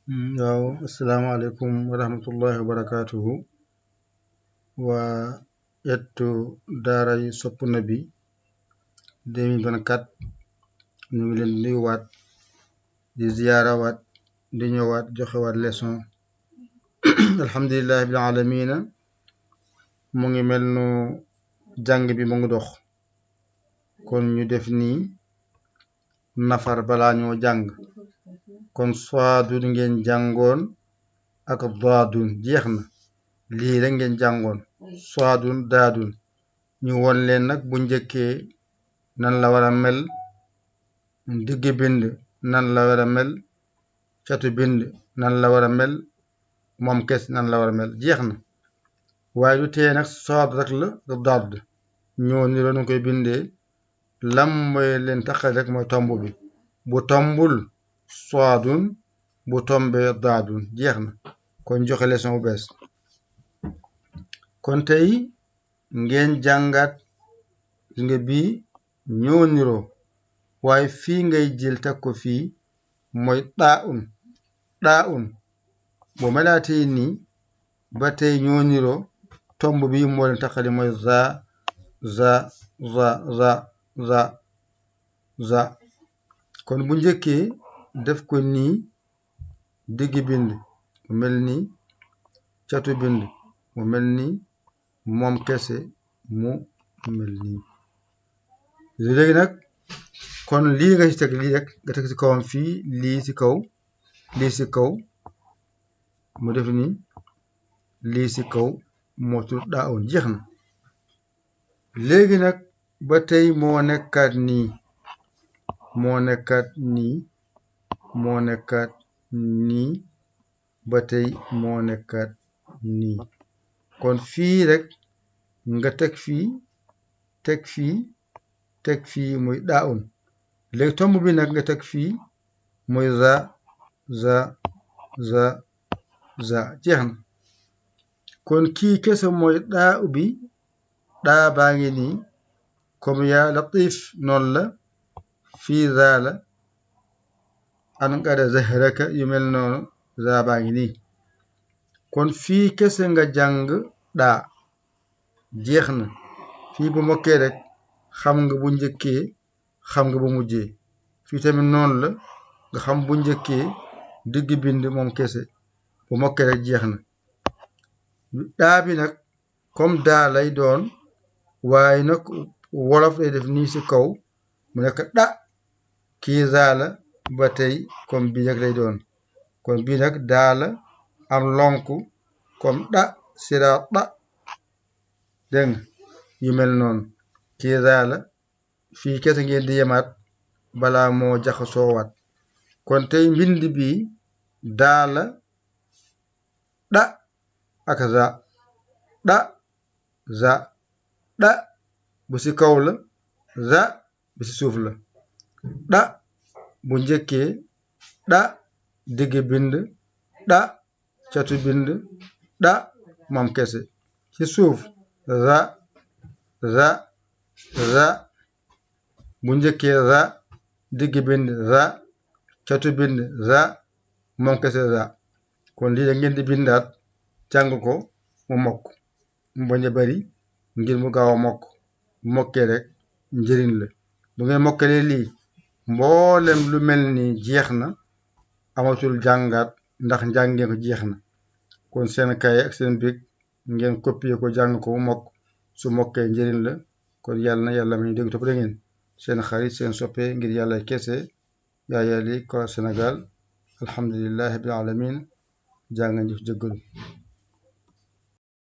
waaw asalaamaaleykum wa rahmatullahi wa barakaatuhu waa ettu daara yi sopp nabi 2024 ñu ngi leen di nuyuwaat di ziyaarawaat di ñëwaat joxewaat leçon alhamdulillahi bil alamina mu ngi mel nu jàng bi mu ngi dox kon ñu def nii nafar balaa ñoo jàng kon saadun ngeen jàngoon ak daadun jeex na lii rek ngeen jàngoon saadun daadun ñu won leen nag bu njëkkee nan la war a mel digg bind nan la war a mel catu bind nan la war a mel moom kes nan la war a mel jeex na waaye du tee nag saad rek la ak daad ñoo niroo nu koy bindee lam mooy leen taxal rek mooy tomb bi bu tombul saadun bu tombee daadun jeex na kon joxe leçon bu bees kon tey ngeen jàngaat nga bii ñoo niroo waaye fii ngay jël teg ko fii mooy daa un boo melaatee nii ba tey ñoo niroo tomb bi moo leen taxali mooy za kon bu njëkkee def ko nii digg bind mu mel nii catu bind mu mel nii moom kese mu mel nii léegi nag kon lii nga ci teg lii rek nga teg ci kawam fii lii ci kaw lii ci kaw mu def nii lii ci kaw moo tudd daa un jeex na léegi nag ba tey moo nekkaat nii moo nekkaat nii moo nekkaat nii ba tey moo nekkaat nii kon fii rek nga teg fii teg fii teg fii muy daa un léegi tomb bi nag nga teg fii muy za jeex na kon kii kese mooy daa bi daa baa ngi nii comme yaa latif noonu la fii za la an qada zahraka yu mel noonu za baa ngi nii kon fii kese nga jàng daa jeex na fii bu mokkee rek xam nga bu njëkkee xam nga bu mujjee fii tamit noonu la nga xam bu njëkkee digg bind moom kese bu mokkee rek jeex na daa bi nag comme daa lay doon waaye nag wolof lay def nii ci kaw mu nekk da kii za la ba tey comme bii rek lay doon kon bii nag daa la am lonk comme da sira da dégg nga yu mel noonu kii za la fii kese ngeen di yemaat balaa moo jaxasoowaat kon tey mbind bi daa la da ak za bu ci kaw la za bu ci suuf la da bu njëkkee da digg bind da catu bind da moom kese ci suuf za bu njëkkee za digg bind za catu bind za moom kese za kon lii da ngeen di bindaat jàng ko mu mokk mu bañ a bari ngir mu gaaw a mokk bu mokkee rek njëriñ la bu ngeen mokkalee lii mboolem lu mel ni jeex na amatul jàngaat ndax njàngeen ko jeex na kon seen kaye ak seen bic ngeen copier ko jàng ko mu mokk su mokkee njëriñ la kon yàlla na yàlla ma ñu dégg topp da ngeen seen xarit seen soppe ngir yàlla kese Yaya Ly Kora Sénégal alhamdulillahi rabbil alamin jaa ngeen jëf jëggalu